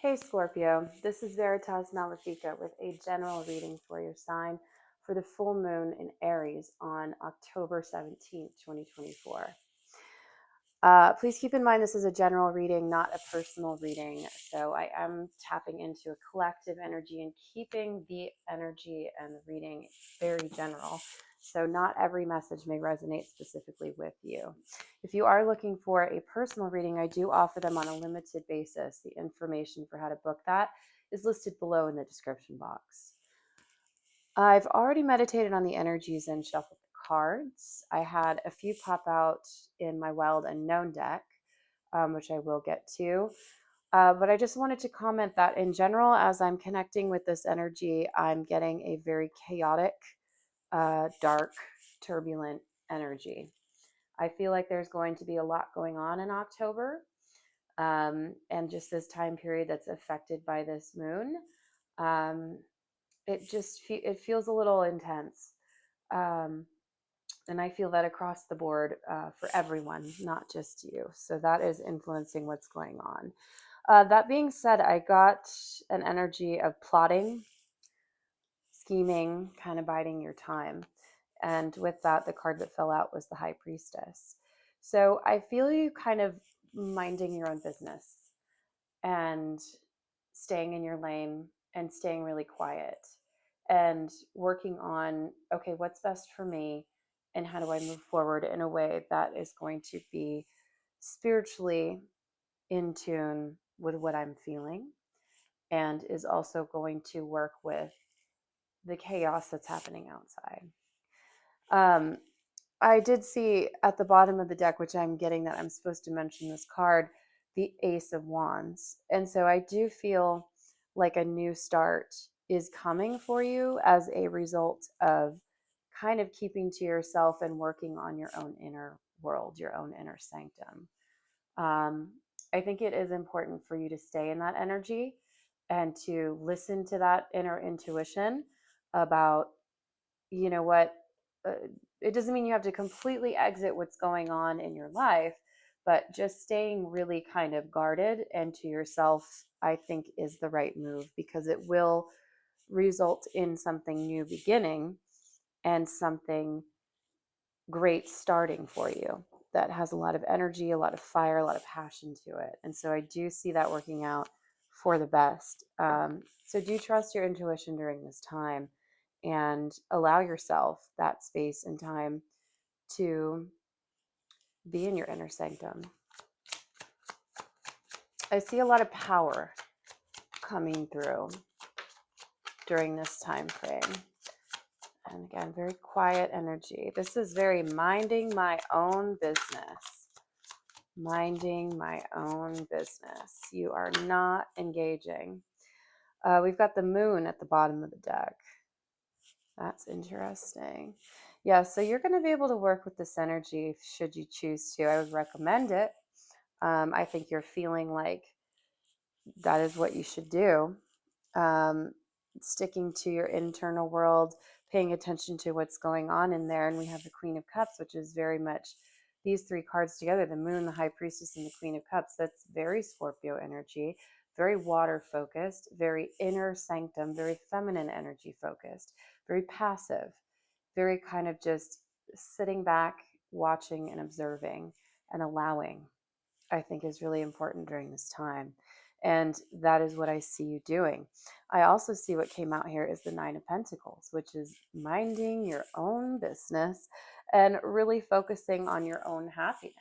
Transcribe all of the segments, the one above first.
Hey Scorpio, this is Veritas Malefica with a general reading for your sign for the full moon in Aries on October 17th, 2024. Please keep in mind this is a general reading, not a personal reading. So I am tapping into a collective energy and keeping the energy and the reading very general. So not every message may resonate specifically with you. If you are looking for a personal reading, I do offer them on a limited basis. The information for how to book that is listed below in the description box. I've already meditated on the energies and shuffled the cards. I had a few pop out in my Wild Unknown deck, which I will get to. But I just wanted to comment that in general, as I'm connecting with this energy, I'm getting a very chaotic, dark, turbulent energy. I feel like there's going to be a lot going on in October, and just this time period that's affected by this moon. Um, it feels a little intense, um, and I feel that across the board for everyone, not just you. So that is influencing what's going on. That being said, I got an energy of plotting, scheming, kind of biding your time. And with that, the card that fell out was the High Priestess. So I feel you kind of minding your own business and staying in your lane and staying really quiet and working on, okay, what's best for me and how do I move forward in a way that is going to be spiritually in tune with what I'm feeling and is also going to work with the chaos that's happening outside. Um, I did see at the bottom of the deck, which I'm getting that I'm supposed to mention this card, the Ace of Wands. And so I do feel like a new start is coming for you as a result of kind of keeping to yourself and working on your own inner world, your own inner sanctum. Um, I think it is important for you to stay in that energy and to listen to that inner intuition about, you know what, uh, it doesn't mean you have to completely exit what's going on in your life, but just staying really kind of guarded and to yourself, I think, is the right move because it will result in something new beginning and something great starting for you that has a lot of energy, a lot of fire, a lot of passion to it. And so I do see that working out for the best. So do trust your intuition during this time and allow yourself that space and time to be in your inner sanctum. I see a lot of power coming through during this time frame. And again, very quiet energy. This is very minding my own business. Minding my own business. You are not engaging. We've got the moon at the bottom of the deck. That's interesting. Yeah, so you're going to be able to work with this energy should you choose to. I would recommend it. I think you're feeling like that is what you should do. Um, Sticking to your internal world, paying attention to what's going on in there. And we have the Queen of Cups, which is very much these three cards together, the Moon, the High Priestess, and the Queen of Cups. That's very Scorpio energy, very water focused, very inner sanctum, very feminine energy focused, very passive, very kind of just sitting back, watching and observing and allowing, I think is really important during this time. And that is what I see you doing. I also see what came out here is the Nine of Pentacles, which is minding your own business and really focusing on your own happiness.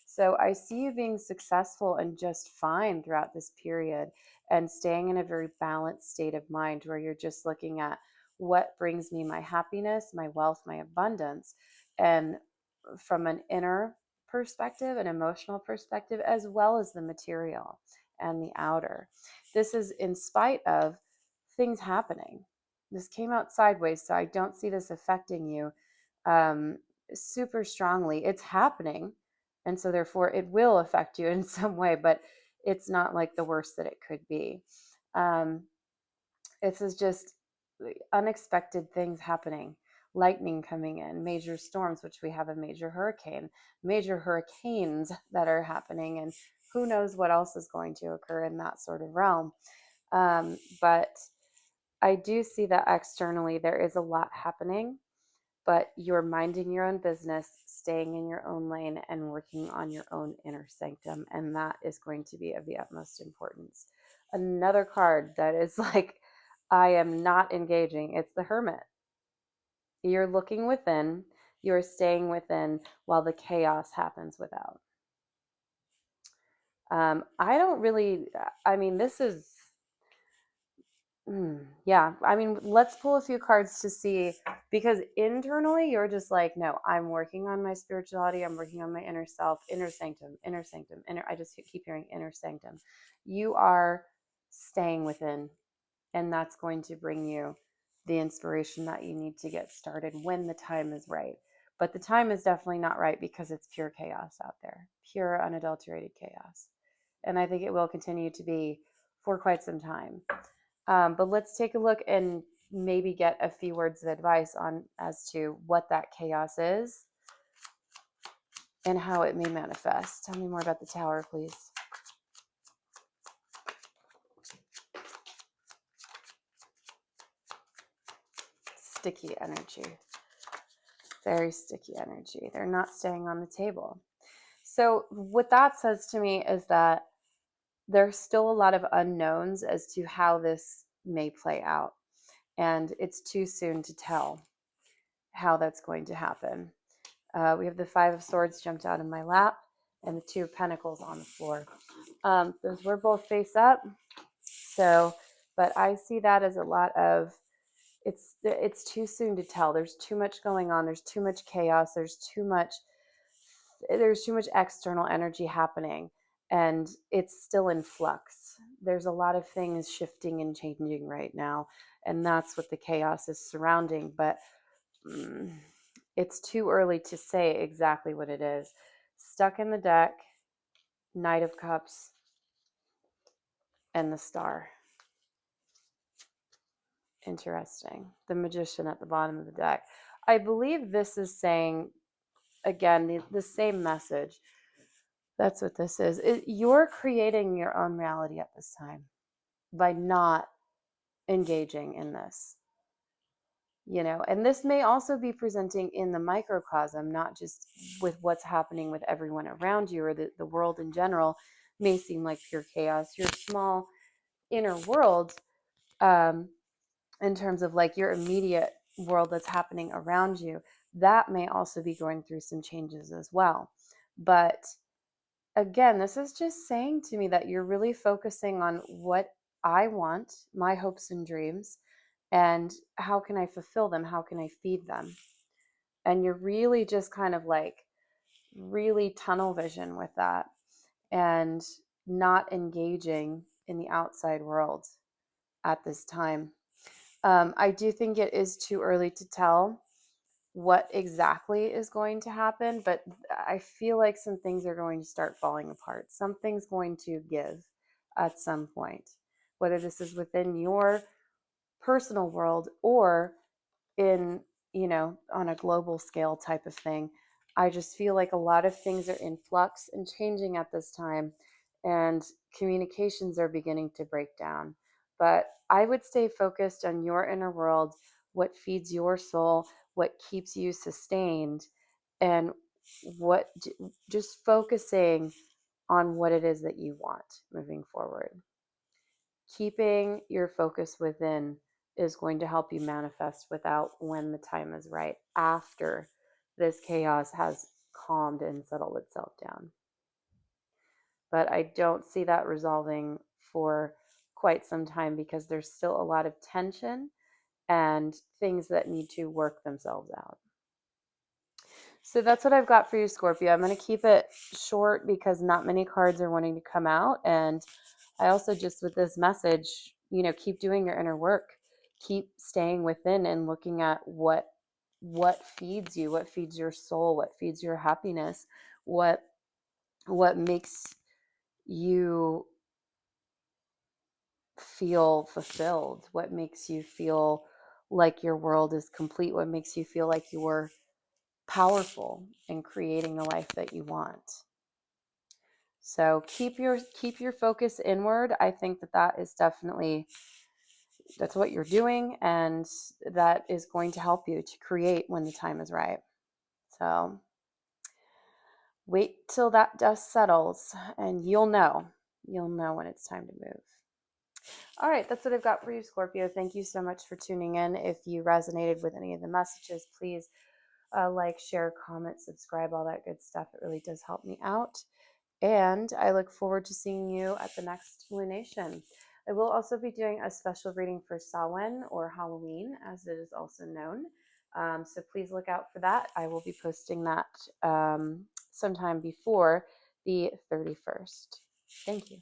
So I see you being successful and just fine throughout this period and staying in a very balanced state of mind where you're just looking at what brings me my happiness, my wealth, my abundance, and from an inner perspective, an emotional perspective, as well as the material and the outer. This is in spite of things happening. This came out sideways, so I don't see this affecting you um, super strongly. It's happening, and so therefore it will affect you in some way, but it's not like the worst that it could be. This is just unexpected things happening, lightning coming in, major storms, which we have a major hurricane, major hurricanes that are happening, and who knows what else is going to occur in that sort of realm. But I do see that externally there is a lot happening, but you're minding your own business, staying in your own lane, and working on your own inner sanctum. And that is going to be of the utmost importance. Another card that is like, I am not engaging, it's the Hermit. You're looking within, you're staying within while the chaos happens without. I don't really, I mean, this is, yeah, I mean, let's pull a few cards to see, because internally you're just like, no, I'm working on my spirituality. I'm working on my inner self, inner sanctum, inner sanctum, inner. I just keep hearing inner sanctum. You are staying within, and that's going to bring you the inspiration that you need to get started when the time is right. But the time is definitely not right because it's pure chaos out there, pure unadulterated chaos. And I think it will continue to be for quite some time. But let's take a look and maybe get a few words of advice on as to what that chaos is and how it may manifest. Tell me more about the Tower, please. Sticky energy. Very sticky energy. They're not staying on the table. So what that says to me is that there's still a lot of unknowns as to how this may play out. And it's too soon to tell how that's going to happen. We have the Five of Swords jumped out in my lap and the Two of Pentacles on the floor. Those were both face up. So, but I see that as a lot of, it's too soon to tell. There's too much going on. There's too much chaos. There's too much external energy happening, and it's still in flux. There's a lot of things shifting and changing right now, and that's what the chaos is surrounding. But it's too early to say exactly what it is. Stuck in the deck, Knight of Cups, and the Star. Interesting. The Magician at the bottom of the deck. I believe this is saying, again, the same message. That's what this is. You're creating your own reality at this time by not engaging in this. And this may also be presenting in the microcosm, not just with what's happening with everyone around you, or the world in general may seem like pure chaos. Your small inner world, in terms of like your immediate world that's happening around you, that may also be going through some changes as well. But again, this is just saying to me that you're really focusing on what I want, my hopes and dreams, and how can I fulfill them? How can I feed them? And you're really just kind of like really tunnel vision with that and not engaging in the outside world at this time. I do think it is too early to tell what exactly is going to happen, but I feel like some things are going to start falling apart. Something's going to give at some point, whether this is within your personal world or in, on a global scale type of thing. I just feel like a lot of things are in flux and changing at this time, and communications are beginning to break down. But I would stay focused on your inner world, what feeds your soul, what keeps you sustained, and what just focusing on what it is that you want moving forward. Keeping your focus within is going to help you manifest without when the time is right, after this chaos has calmed and settled itself down. But I don't see that resolving for quite some time because there's still a lot of tension and things that need to work themselves out. So that's what I've got for you, Scorpio. I'm going to keep it short because not many cards are wanting to come out. And I also just, with this message, keep doing your inner work. Keep staying within and looking at what feeds you, what feeds your soul, what feeds your happiness, what makes you feel fulfilled, what makes you feel like your world is complete, what makes you feel like you're powerful in creating the life that you want. So keep your focus inward. I think that is definitely, that's what you're doing, and that is going to help you to create when the time is right. So wait till that dust settles and you'll know when it's time to move. All right, that's what I've got for you, Scorpio. Thank you so much for tuning in. If you resonated with any of the messages, please like, share, comment, subscribe, all that good stuff. It really does help me out. And I look forward to seeing you at the next lunation. I will also be doing a special reading for Samhain, or Halloween, as it is also known. So please look out for that. I will be posting that sometime before the 31st. Thank you.